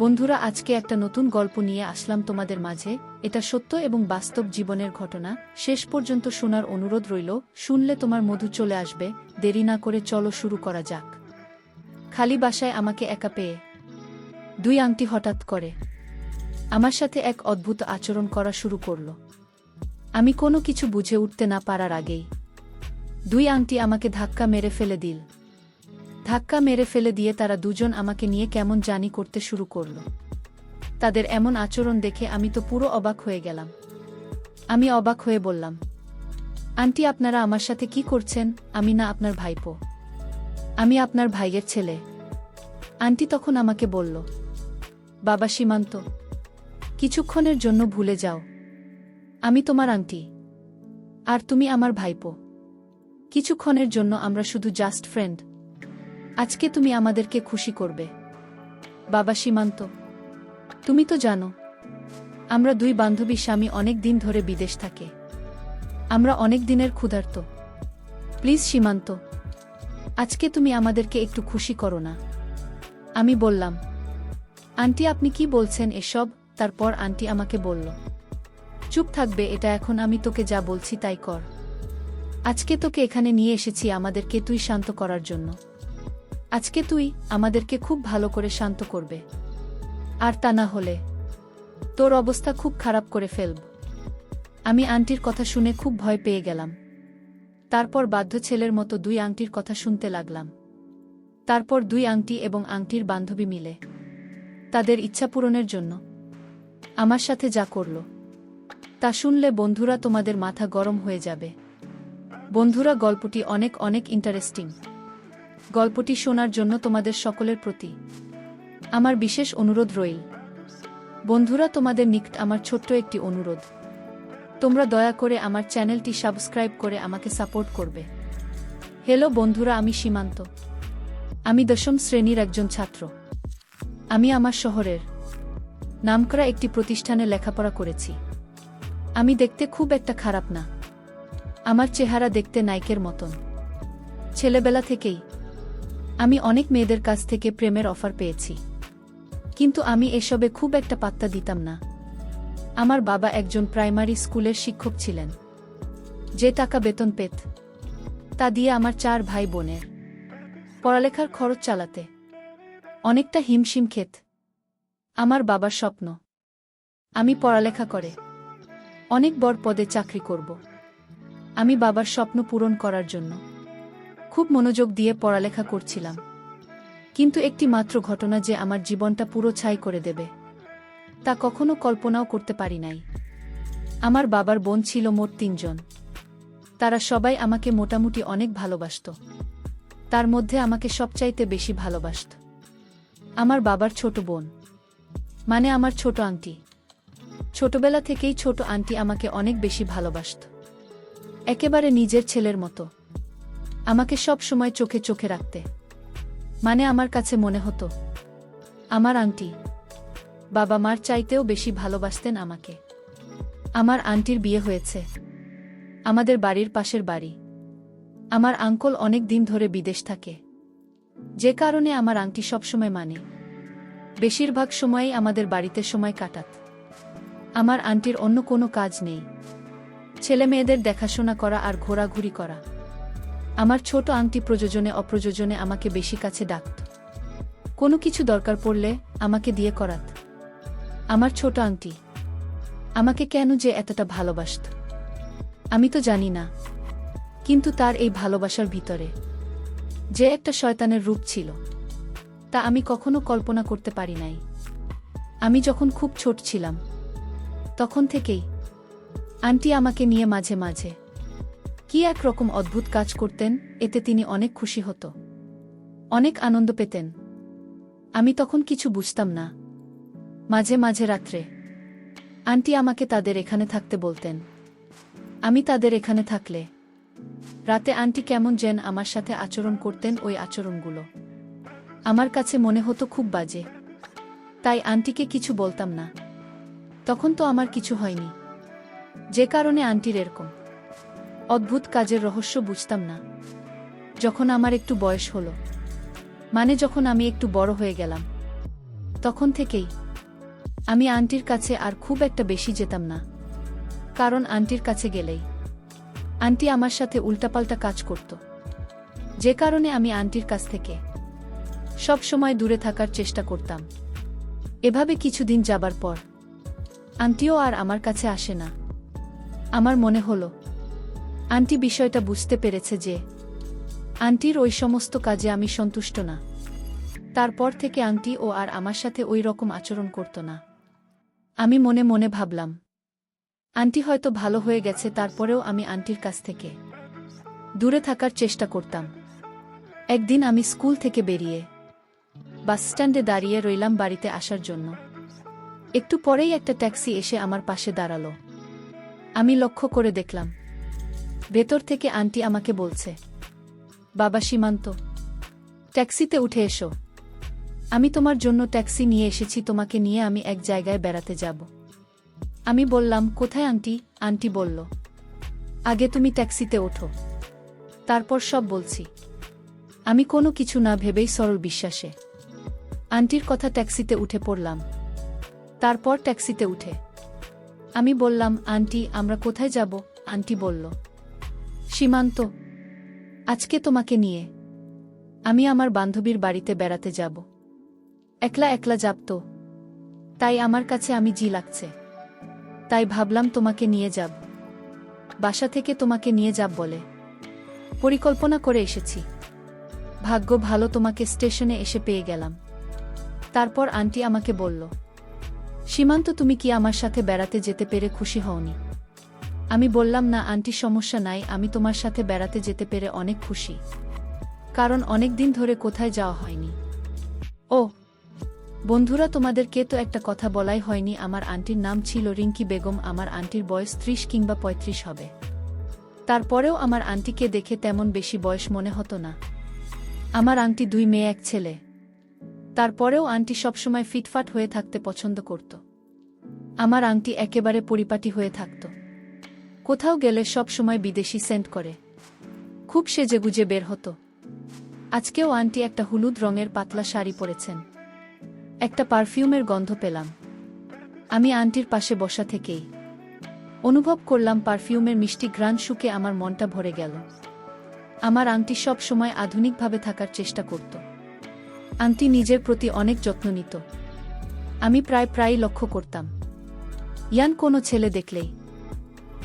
বন্ধুরা, আজকে একটা নতুন গল্প নিয়ে আসলাম তোমাদের মাঝে। এটা সত্য এবং বাস্তব জীবনের ঘটনা। শেষ পর্যন্ত শোনার অনুরোধ রইল। শুনলে তোমার মধু চলে আসবে। দেরি না করে চলো শুরু করা যাক। খালি বাসায় আমাকে একা পেয়ে দুই আংটি হঠাৎ করে আমার সাথে এক অদ্ভুত আচরণ করা শুরু করল। আমি কোনো কিছু বুঝে উঠতে না পারার আগেই দুই আংটি আমাকে ধাক্কা মেরে ফেলে দিল। ধাক্কা মেরে ফেলে দিয়ে তারা দুজন আমাকে নিয়ে কেমন জানি করতে শুরু করল। তাদের এমন আচরণ দেখে আমি তো পুরো অবাক হয়ে গেলাম। আমি অবাক হয়ে বললাম, আন্টি, আপনারা আমার সাথে কি করছেন? আমি না আপনার ভাইপো, আমি আপনার ভাইয়ের ছেলে। আন্টি তখন আমাকে বলল, বাবা সীমান্ত, কিছুক্ষণের জন্য ভুলে যাও, আমি তোমার আন্টি আর তুমি আমার ভাইপো। কিছুক্ষণের জন্য আমরা শুধু জাস্ট ফ্রেন্ড। আজকে তুমি আমাদেরকে খুশি করবে। বাবা সীমান্ত, তুমি তো জানো আমরা দুই বান্ধবী স্বামী অনেক দিন ধরে বিদেশ থাকে। আমরা অনেক দিনের ক্ষুধার্ত। প্লিজ সীমান্ত, আজকে তুমি আমাদেরকে একটু খুশি করো না। আমি বললাম, আন্টি আপনি কি বলছেন এসব? তারপর আন্টি আমাকে বলল, চুপ থাকবে এটা এখন, আমি তোকে যা বলছি তাই কর। আজকে তোকে এখানে নিয়ে এসেছি আমাদেরকে তুই শান্ত করার জন্য। আজকে তুই আমাদেরকে খুব ভালো করে শান্ত করবে, আর তা না হলে তোর অবস্থা খুব খারাপ করে ফেলব। আমি আন্টির কথা শুনে খুব ভয় পেয়ে গেলাম। তারপর বাধ্য ছেলের মতো দুই আংটির কথা শুনতে লাগলাম। তারপর দুই আংটি এবং আংটির বান্ধবী মিলে তাদের ইচ্ছা পূরণের জন্য আমার সাথে যা করল তা শুনলে বন্ধুরা তোমাদের মাথা গরম হয়ে যাবে। বন্ধুরা, গল্পটি অনেক অনেক ইন্টারেস্টিং। গল্পটি শোনার জন্য তোমাদের সকলের প্রতি আমার বিশেষ অনুরোধ রইল। বন্ধুরা, তোমাদের নিকট আমার ছোট্ট একটি অনুরোধ, তোমরা দয়া করে আমার চ্যানেলটি সাবস্ক্রাইব করে আমাকে সাপোর্ট করবে। হ্যালো বন্ধুরা, আমি সীমান্ত। আমি 10ম শ্রেণীর একজন ছাত্র। আমি আমার শহরের নামকরা একটি প্রতিষ্ঠানে লেখাপড়া করেছি। আমি দেখতে খুব একটা খারাপ না। আমার চেহারা দেখতে নায়কের মতন। ছেলেবেলা থেকেই আমি অনেক মেয়েদের কাছ থেকে প্রেমের অফার পেয়েছি, কিন্তু আমি এসবে খুব একটা পাত্তা দিতাম না। আমার বাবা একজন প্রাইমারি স্কুলের শিক্ষক ছিলেন। যে টাকা বেতন পেত তা দিয়ে আমার 4 ভাই বোনের পড়ালেখার খরচ চালাতে অনেকটা হিমশিম খেত। আমার বাবার স্বপ্ন আমি পড়ালেখা করে অনেক বড় পদে চাকরি করব। আমি বাবার স্বপ্ন পূরণ করার জন্য খুব মনোযোগ দিয়ে পড়ালেখা করছিলাম, কিন্তু একটি মাত্র ঘটনা যে আমার জীবনটা পুরো ছাই করে দেবে তা কখনো কল্পনাও করতে পারি নাই। আমার বাবার বোন ছিল মোট 3 জন। তারা সবাই আমাকে মোটামুটি অনেক ভালোবাসত। তার মধ্যে আমাকে সবচাইতে বেশি ভালোবাসত আমার বাবার ছোট বোন, মানে আমার ছোট আন্টি। ছোটবেলা থেকেই ছোট আন্টি আমাকে অনেক বেশি ভালোবাসত, একেবারে নিজের ছেলের মতো। আমাকে সব সময় চোখে চোখে রাখতে, মানে আমার কাছে মনে হতো আমার আন্টি বাবা মার চাইতেও বেশি ভালোবাসতেন আমাকে। আমার আন্টির বিয়ে হয়েছে আমাদের বাড়ির পাশের বাড়ি। আমার আঙ্কল অনেক দিন ধরে বিদেশ থাকে, যে কারণে আমার আন্টি সবসময় মানে বেশিরভাগ সময়ই আমাদের বাড়িতে সময় কাটাত। আমার আন্টির অন্য কোনো কাজ নেই, ছেলে মেয়েদের দেখাশোনা করা আর ঘোরাঘুরি করা। আমার ছোট আন্টি প্রয়োজনে অপ্রয়োজনে আমাকে বেশি কাছে ডাকত। কোনো কিছু দরকার পড়লে আমাকে দিয়ে করাত। আমার ছোট আন্টি আমাকে কেন যে এতটা ভালোবাসত আমি তো জানি না, কিন্তু তার এই ভালোবাসার ভিতরে যে একটা শয়তানের রূপ ছিল তা আমি কখনো কল্পনা করতে পারি নাই। আমি যখন খুব ছোট ছিলাম তখন থেকেই আন্টি আমাকে নিয়ে মাঝে মাঝে কি একরকম অদ্ভুত কাজ করতেন, এতে তিনি অনেক খুশি হতো, অনেক আনন্দ পেতেন। আমি তখন কিছু বুঝতাম না। মাঝে মাঝে রাত্রে আন্টি আমাকে তাদের এখানে থাকতে বলতেন। আমি তাদের এখানে থাকলে রাতে আন্টি কেমন যেন আমার সাথে আচরণ করতেন। ওই আচরণগুলো আমার কাছে মনে হতো খুব বাজে, তাই আন্টিকে কিছু বলতাম না। তখন তো আমার কিছু হয়নি, যে কারণে আন্টির এরকম অদ্ভুত কাজের রহস্য বুঝতাম না। যখন আমার একটু বয়স হলো, মানে যখন আমি একটু বড় হয়ে গেলাম, তখন থেকেই আমি আন্টির কাছে আর খুব একটা বেশি যেতাম না, কারণ আন্টির কাছে গেলেই আন্টি আমার সাথে উল্টাপাল্টা কাজ করত, যে কারণে আমি আন্টির কাছ থেকে সব সময় দূরে থাকার চেষ্টা করতাম। এভাবে কিছুদিন যাবার পর আন্টিও আর আমার কাছে আসে না। আমার মনে হলো আন্টি বিষয়টা বুঝতে পেরেছে যে আন্টির ওই সমস্ত কাজে আমি সন্তুষ্ট না। তারপর থেকে আন্টি ও আর আমার সাথে ওই রকম আচরণ করত না। আমি মনে মনে ভাবলাম আন্টি হয়তো ভালো হয়ে গেছে, তারপরেও আমি আন্টির কাছ থেকে দূরে থাকার চেষ্টা করতাম। একদিন আমি স্কুল থেকে বেরিয়ে বাসস্ট্যান্ডে দাঁড়িয়ে রইলাম বাড়িতে আসার জন্য। একটু পরেই একটা ট্যাক্সি এসে আমার পাশে দাঁড়ালো। আমি লক্ষ্য করে দেখলাম ভেতর থেকে আন্টি আমাকে বলছে, বাবা সীমান্ত, ট্যাক্সিতে উঠে এসো, আমি তোমার জন্য ট্যাক্সি নিয়ে এসেছি, তোমাকে নিয়ে আমি এক জায়গায় বেড়াতে যাব। আমি বললাম, কোথায় আন্টি? আন্টি বলল, আগে তুমি ট্যাক্সিতে ওঠো, তারপর সব বলছি। আমি কোনো কিছু না ভেবেই সরল বিশ্বাসে আন্টির কথা ট্যাক্সিতে উঠে পড়লাম। তারপর ট্যাক্সিতে উঠে আমি বললাম, আন্টি আমরা কোথায় যাব? আন্টি বলল, সীমান্ত, আজকে তোমাকে নিয়ে আমি আমার বান্ধবীর বাড়িতে বেড়াতে যাব। একলা একলা যাব তো, তাই আমার কাছে আমি জি লাগছে, তাই ভাবলাম তোমাকে নিয়ে যাব। বাসা থেকে তোমাকে নিয়ে যাব বলে পরিকল্পনা করে এসেছি। ভাগ্য ভালো তোমাকে স্টেশনে এসে পেয়ে গেলাম। তারপর আন্টি আমাকে বলল, সীমান্ত তুমি কি আমার সাথে বেড়াতে যেতে পেরে খুশি হওনি? আমি বললাম, না আন্টি, সমস্যা নাই, আমি তোমার সাথে বেড়াতে যেতে পেরে অনেক খুশি, কারণ অনেক দিন ধরে কোথায় যাওয়া হয়নি। ও বন্ধুরা, তোমাদেরকে তো একটা কথা বলাই হয়নি, আমার আন্টির নাম ছিল রিঙ্কি বেগম। আমার আন্টির বয়স 30 কিংবা 35 হবে। তারপরেও আমার আন্টিকে দেখে তেমন বেশি বয়স মনে হতো না। আমার আন্টি 2 মেয়ে 1 ছেলে। তারপরেও আন্টি সবসময় ফিটফাট হয়ে থাকতে পছন্দ করত। আমার আন্টি একেবারে পরিপাটি হয়ে থাকত। কোথাও গেলে সব সময় বিদেশি সেন্ট করে খুব সেজেগুজে বের হতো। আজকেও আন্টি একটা হলুদ রঙের পাতলা শাড়ি পরেছেন। একটা পারফিউমের গন্ধ পেলাম। আমি আন্টির পাশে বসা থেকেই অনুভব করলাম পারফিউমের মিষ্টি ঘ্রাণ শুকে আমার মনটা ভরে গেল। আমার আন্টি সব সময় আধুনিকভাবে থাকার চেষ্টা করত। আন্টি নিজের প্রতি অনেক যত্ন নিত। আমি প্রায়ই লক্ষ্য করতাম ইয়ান কোনো ছেলে দেখলেই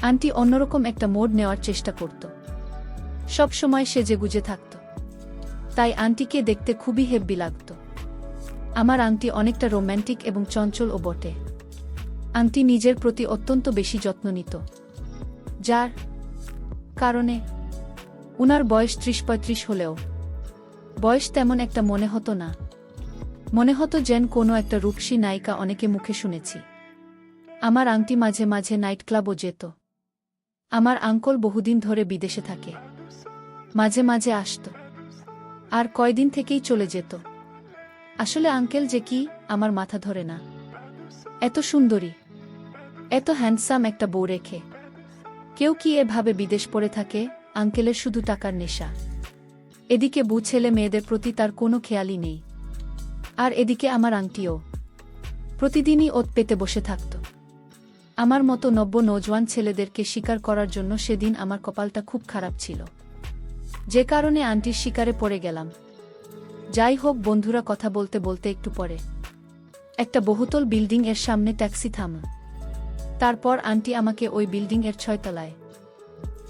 আন্টি অন্যরকম একটা মোড নেওয়ার চেষ্টা করত। সব সময় সেজেগুজে থাকত, তাই আন্টিকে দেখতে খুবই হেব্বি লাগত। আমার আন্টি অনেকটা রোম্যান্টিক এবং চঞ্চলও বটে। আন্টি নিজের প্রতি অত্যন্ত বেশি যত্ন নিত, যার কারণে উনার বয়স 30-35 হলেও বয়স তেমন একটা মনে হতো না। মনে হতো যেন কোনো একটা রূপসী নায়িকা। অনেকে মুখে শুনেছি আমার আন্টি মাঝে মাঝে নাইট ক্লাবও যেত। আমার আঙ্কল বহুদিন ধরে বিদেশে থাকে, মাঝে মাঝে আসত আর কয়দিন থেকেই চলে যেত। আসলে আঙ্কেল যে কি, আমার মাথা ধরে না। এত সুন্দরী, এত হ্যান্ডসাম একটা বউ রেখে কেউ কি এভাবে বিদেশ পড়ে থাকে? আঙ্কেলের শুধু টাকার নেশা। এদিকে বউ ছেলে মেয়েদের প্রতি তার কোনো খেয়ালই নেই। আর এদিকে আমার আন্টিও প্রতিদিনই ওত পেতে বসে থাকত। আমার মতো নব্য নৌজওয়ান ছেলেদেরকে শিকার করার জন্য সেদিন আমার কপালটা খুব খারাপ ছিল, যে কারণে আন্টির শিকারে পড়ে গেলাম। যাই হোক বন্ধুরা, কথা বলতে বলতে একটু পরে একটা বহুতল বিল্ডিং এর সামনে ট্যাক্সি থামল। তারপর আন্টি আমাকে ওই বিল্ডিং এর 6 তলায়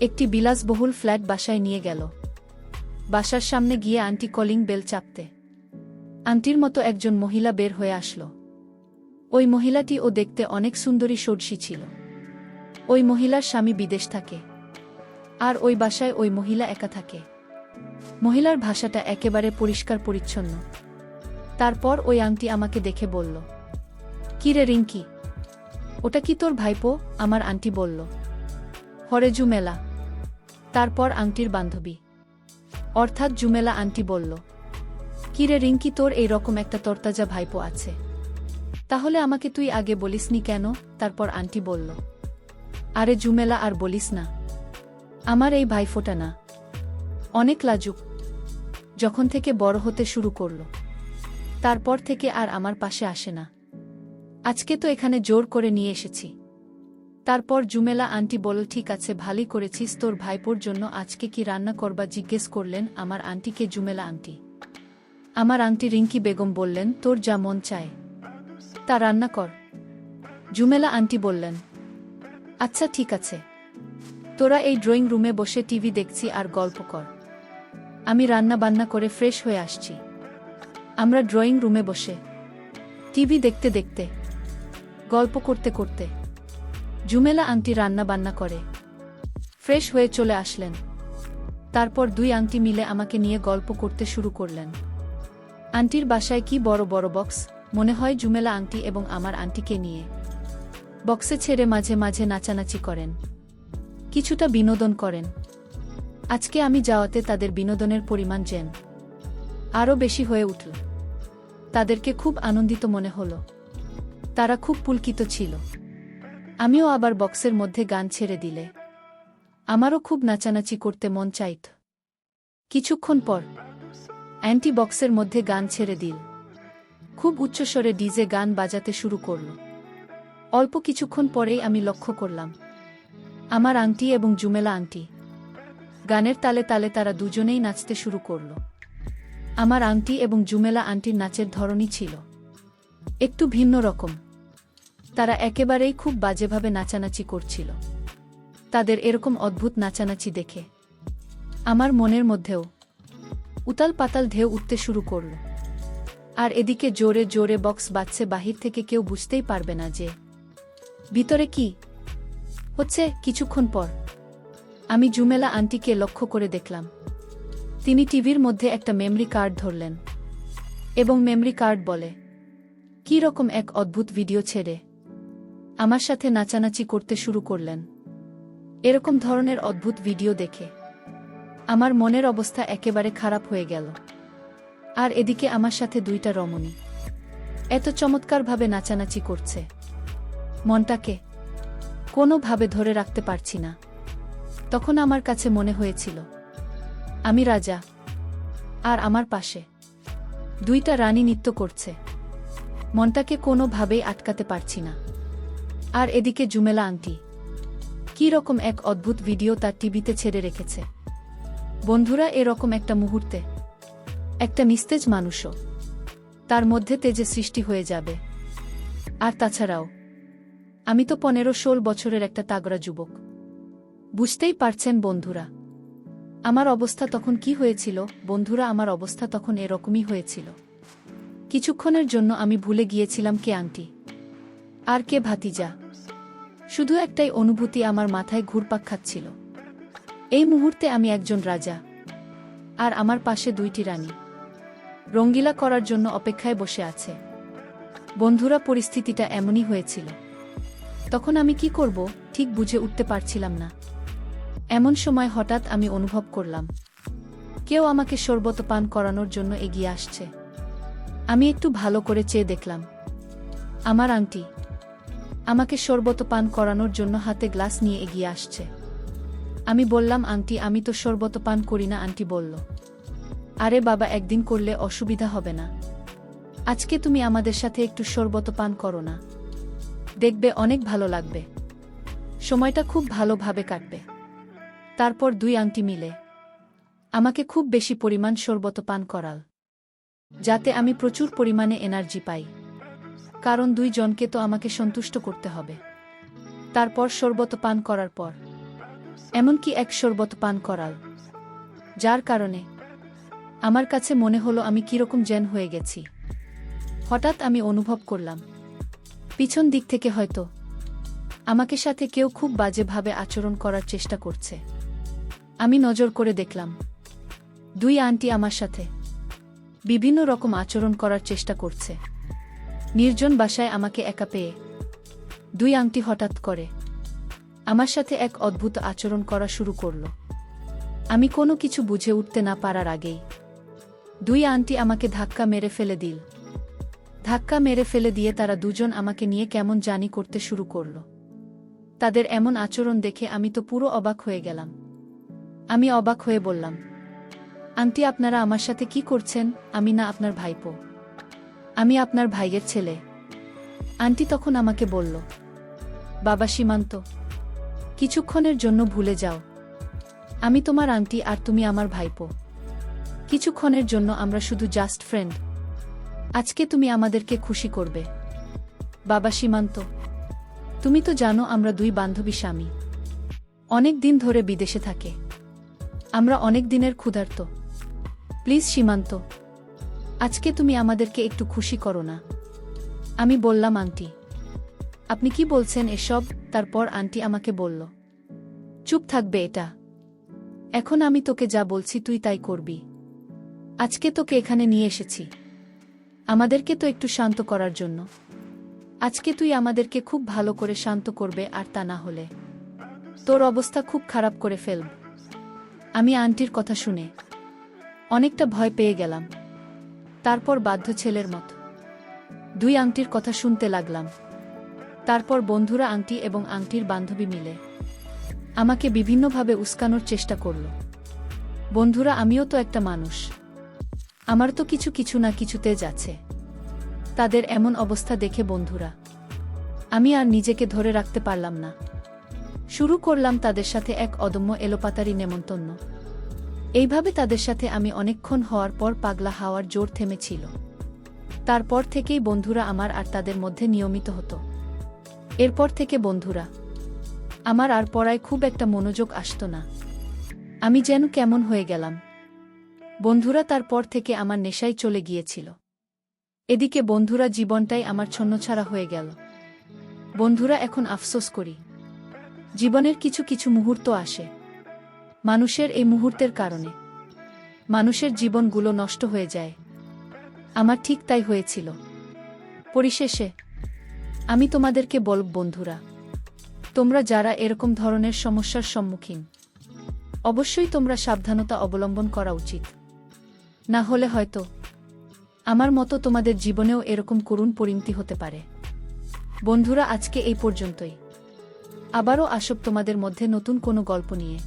একটি বিলাসবহুল ফ্ল্যাট বাসায় নিয়ে গেল। বাসার সামনে গিয়ে আন্টি কলিং বেল চাপতে আন্টির মতো একজন মহিলা বের হয়ে আসলো। ওই মহিলাটিও দেখতে অনেক সুন্দরী সর্ষি ছিল। ওই মহিলার স্বামী বিদেশ থাকে, আর ওই বাসায় ওই মহিলা একা থাকে। মহিলার ভাষাটা একেবারে পরিষ্কার পরিচ্ছন্ন। তারপর ওই আন্টি আমাকে দেখে বলল, কি রে রিঙ্কি, ওটা কি তোর ভাইপো? আমার আন্টি বলল, হরে জুমেলা। তারপর আন্টির বান্ধবী অর্থাৎ জুমেলা আন্টি বলল, কি রে রিঙ্কি, তোর এই রকম একটা তরতাজা ভাইপো আছে, তাহলে আমাকে তুই আগে বলিসনি কেন? তারপর আন্টি বলল, আরে জুমেলা আর বলিস না, আমার এই ভাইফোঁটা না অনেক লাজুক। যখন থেকে বড় হতে শুরু করল তারপর থেকে আর আমার পাশে আসে না। আজকে তো এখানে জোর করে নিয়ে এসেছি। তারপর জুমেলা আন্টি বলল, ঠিক আছে, ভালোই করেছিস, তোর ভাইপোর জন্য আজকে কি রান্না করবা জিজ্ঞেস করলেন আমার আন্টিকে জুমেলা আন্টি। আমার আন্টি রিঙ্কি বেগম বললেন, তোর যা মন চায় তা রান্না কর। জুমেলা আন্টি বললেন, আচ্ছা ঠিক আছে, তোরা এই ড্রয়িং রুমে বসে টিভি দেখছি আর গল্প কর, আমি রান্না বান্না করে ফ্রেশ হয়ে আসছি। আমরা ড্রয়িং রুমে বসে টিভি দেখতে দেখতে গল্প করতে করতে জুমেলা আন্টি রান্না বান্না করে ফ্রেশ হয়ে চলে আসলেন। তারপর দুই আন্টি মিলে আমাকে নিয়ে গল্প করতে শুরু করলেন। আন্টির বাসায় কি বড় বড় বক্স, মনে হয় জুমেলা আন্টি এবং আমার আন্টিকে নিয়ে বক্সে ছেড়ে মাঝে মাঝে নাচানাচি করেন, কিছুটা বিনোদন করেন। আজকে আমি যাওয়াতে তাদের বিনোদনের পরিমাণ যেন আরও বেশি হয়ে উঠল। তাদেরকে খুব আনন্দিত মনে হলো, তারা খুব পুলকিত ছিল। আমিও আবার বক্সের মধ্যে গান ছেড়ে দিলে আমারও খুব নাচানাচি করতে মন চাইত। কিছুক্ষণ পর অ্যান্টি বক্সের মধ্যে গান ছেড়ে দিল, খুব উচ্চস্বরে ডিজে গান বাজাতে শুরু করল। অল্প কিছুক্ষণ পরেই আমি লক্ষ্য করলাম আমার আন্টি এবং জুমেলা আন্টি গানের তালে তালে তারা দুজনেই নাচতে শুরু করল। আমার আন্টি এবং জুমেলা আন্টির নাচের ধরনই ছিল একটু ভিন্ন রকম। তারা একেবারেই খুব বাজেভাবে নাচানাচি করছিল। তাদের এরকম অদ্ভুত নাচানাচি দেখে আমার মনের মধ্যেও উতাল পাতাল ঢেউ উঠতে শুরু করল। আর এদিকে জোরে জোরে বক্স বাজছে, বাহির থেকে কেউ বুঝতেই পারবে না যে ভিতরে কি হচ্ছে। কিছুক্ষণ পর আমি জুমেলা আন্টিকে লক্ষ্য করে দেখলাম তিনি টিভির মধ্যে একটা মেমরি কার্ড ধরলেন এবং মেমরি কার্ড বলে কী রকম এক অদ্ভুত ভিডিও ছেড়ে আমার সাথে নাচানাচি করতে শুরু করলেন। এরকম ধরনের অদ্ভুত ভিডিও দেখে আমার মনের অবস্থা একেবারে খারাপ হয়ে গেল। আর এদিকে আমার সাথে দুইটা রমণী এত চমৎকারভাবে নাচানাচি করছে, মনটাকে কোনোভাবে ধরে রাখতে পারছি না। তখন আমার কাছে মনে হয়েছিল আমি রাজা আর আমার পাশে দুইটা রানী নৃত্য করছে, মনটাকে কোনোভাবেই আটকাতে পারছি না। আর এদিকে জুমেলা আন্টি কী রকম এক অদ্ভুত ভিডিও তার টিভিতে ছেড়ে রেখেছে। বন্ধুরা, এরকম একটা মুহূর্তে একটা নিস্তেজ মানুষও তার মধ্যে তেজে সৃষ্টি হয়ে যাবে। আর তাছাড়াও আমি তো 15-16 বছরের একটা তাগড়া যুবক। বুঝতেই পারছেন বন্ধুরা আমার অবস্থা তখন কি হয়েছিল। বন্ধুরা, আমার অবস্থা তখন এরকমই হয়েছিল। কিছুক্ষণের জন্য আমি ভুলে গিয়েছিলাম কে আন্টি আর কে ভাতিজা। শুধু একটাই অনুভূতি আমার মাথায় ঘুরপাক খাচ্ছিল, এই মুহূর্তে আমি একজন রাজা আর আমার পাশে দুইটি রানী রঙ্গিলা করার জন্য অপেক্ষায় বসে আছে। বন্ধুরা, পরিস্থিতিটা এমনই হয়েছিল। তখন আমি কি করব ঠিক বুঝে উঠতে পারছিলাম না। এমন সময় হঠাৎ আমি অনুভব করলাম কেউ আমাকে শরবত পান করানোর জন্য এগিয়ে আসছে। আমি একটু ভালো করে চেয়ে দেখলাম আমার আন্টি আমাকে শরবত পান করানোর জন্য হাতে গ্লাস নিয়ে এগিয়ে আসছে। আমি বললাম, আন্টি, আমি তো শরবত পান করি না। আন্টি বলল, আরে বাবা, একদিন করলে অসুবিধা হবে না, আজকে তুমি আমাদের সাথে একটু শরবত পান করো না, দেখবে অনেক ভালো লাগবে, সময়টা খুব ভালোভাবে কাটবে। তারপর দুই আন্টি মিলে আমাকে খুব বেশি পরিমাণ শরবত পান করাল, যাতে আমি প্রচুর পরিমাণে এনার্জি পাই, কারণ দুইজনকে তো আমাকে সন্তুষ্ট করতে হবে। তারপর শরবত পান করার পর এমনকি এক শরবত পান করাল, যার কারণে আমার কাছে মনে হলো আমি কিরকম জ্ঞান হয়ে গেছি। হঠাৎ আমি অনুভব করলাম পিছন দিক থেকে হয়তো আমাকে সাথে কেউ খুব বাজেভাবে আচরণ করার চেষ্টা করছে। আমি নজর করে দেখলাম দুই আন্টি আমার সাথে বিভিন্ন রকম আচরণ করার চেষ্টা করছে। নির্জন বাসায় আমাকে একা পেয়ে দুই আন্টি হঠাৎ করে আমার সাথে এক অদ্ভুত আচরণ করা শুরু করল। আমি কোনো কিছু বুঝে উঠতে না পারার আগেই দুই আন্টি আমাকে ধাক্কা মেরে ফেলে দিল। ধাক্কা মেরে ফেলে দিয়ে তারা দুজন আমাকে নিয়ে কেমন জানি করতে শুরু করল। তাদের এমন আচরণ দেখে আমি তো পুরো অবাক হয়ে গেলাম। আমি অবাক হয়ে বললাম, আন্টি, আপনারা আমার সাথে কি করছেন? আমি না আপনার ভাইপো, আমি আপনার ভাইয়ের ছেলে। আন্টি তখন আমাকে বলল, বাবা সীমান্ত, কিছুক্ষণের জন্য ভুলে যাও। আমি তোমার আন্টি আর তুমি আমার ভাইপো। কিছুক্ষণের জন্য আমরা শুধু জাস্ট ফ্রেন্ড। আজকে তুমি আমাদেরকে খুশি করবে। বাবা সীমান্ত, তুমি তো জানো আমরা দুই বান্ধবী স্বামী। অনেক দিন ধরে বিদেশে থাকে। আমরা অনেক দিনের ক্ষুধার্ত। প্লিজ সীমান্ত, আজকে তুমি আমাদেরকে একটু খুশি করো না। আমি বললাম, আন্টি আপনি কি বলছেন এসব? তারপর আন্টি আমাকে বলল, চুপ থাকবে এটা। এখন আমি তোকে যা বলছি তুই তাই করবি। আজকে তোকে এখানে নিয়ে এসেছি আমাদেরকে তো একটু শান্ত করার জন্য। আজকে তুই আমাদেরকে খুব ভালো করে শান্ত করবে, আর তা না হলে তোর অবস্থা খুব খারাপ করে ফেলব। আমি আন্টির কথা শুনে অনেকটা ভয় পেয়ে গেলাম। তারপর বাধ্য ছেলের মতো দুই আংটির কথা শুনতে লাগলাম। তারপর বন্ধুরা আংটি এবং আংটির বান্ধবী মিলে আমাকে বিভিন্নভাবে উস্কানোর চেষ্টা করল। বন্ধুরা, আমিও তো একটা মানুষ, আমার তো কিছু কিছু না কিছুতে যাচ্ছে। তাদের এমন অবস্থা দেখে বন্ধুরা আমি আর নিজেকে ধরে রাখতে পারলাম না। শুরু করলাম তাদের সাথে এক অদম্য এলোপাতারি নেমন্তন্ন। এইভাবে তাদের সাথে আমি অনেকক্ষণ হওয়ার পর পাগলা হওয়ার জোর থেমেছিল। তারপর থেকেই বন্ধুরা আমার আর তাদের মধ্যে নিয়মিত হতো। এরপর থেকে বন্ধুরা আমার আর পড়ায় খুব একটা মনোযোগ আসত না। আমি যেন কেমন হয়ে গেলাম। বন্ধুরা তারপর থেকে আমার নেশায় চলে গিয়েছিল। এদিকে বন্ধুরা জীবনটাই আমার ছন্নছাড়া হয়ে গেল। বন্ধুরা এখন আফসোস করি। জীবনের কিছু কিছু মুহূর্ত আসে, মানুষের এই মুহূর্তের কারণে মানুষের জীবনগুলো নষ্ট হয়ে যায়। আমার ঠিক তাই হয়েছিল। পরিশেষে আমি তোমাদেরকে বলব, বন্ধুরা তোমরা যারা এরকম ধরনের সমস্যার সম্মুখীন, অবশ্যই তোমরা সাবধানতা অবলম্বন করা উচিত। না হলে হয়তো আমার মতো তোমাদের জীবনেও এরকম করুণ পরিণতি হতে পারে। বন্ধুরা, আজকে এই পর্যন্তই। আবারও আসব তোমাদের মধ্যে নতুন কোনো গল্প নিয়ে।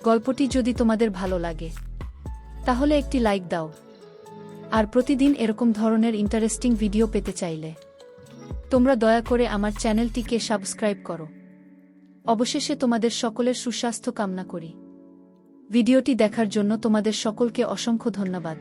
গল্পটি যদি তোমাদের ভালো লাগে তাহলে একটি লাইক দাও। আর প্রতিদিন এরকম ধরনের ইন্টারেস্টিং ভিডিও পেতে চাইলে তোমরা দয়া করে আমার চ্যানেলটিকে সাবস্ক্রাইব করো। অবশেষে তোমাদের সকলের সুস্বাস্থ্য কামনা করি। ভিডিওটি দেখার জন্য তোমাদের সকলকে অসংখ্য ধন্যবাদ।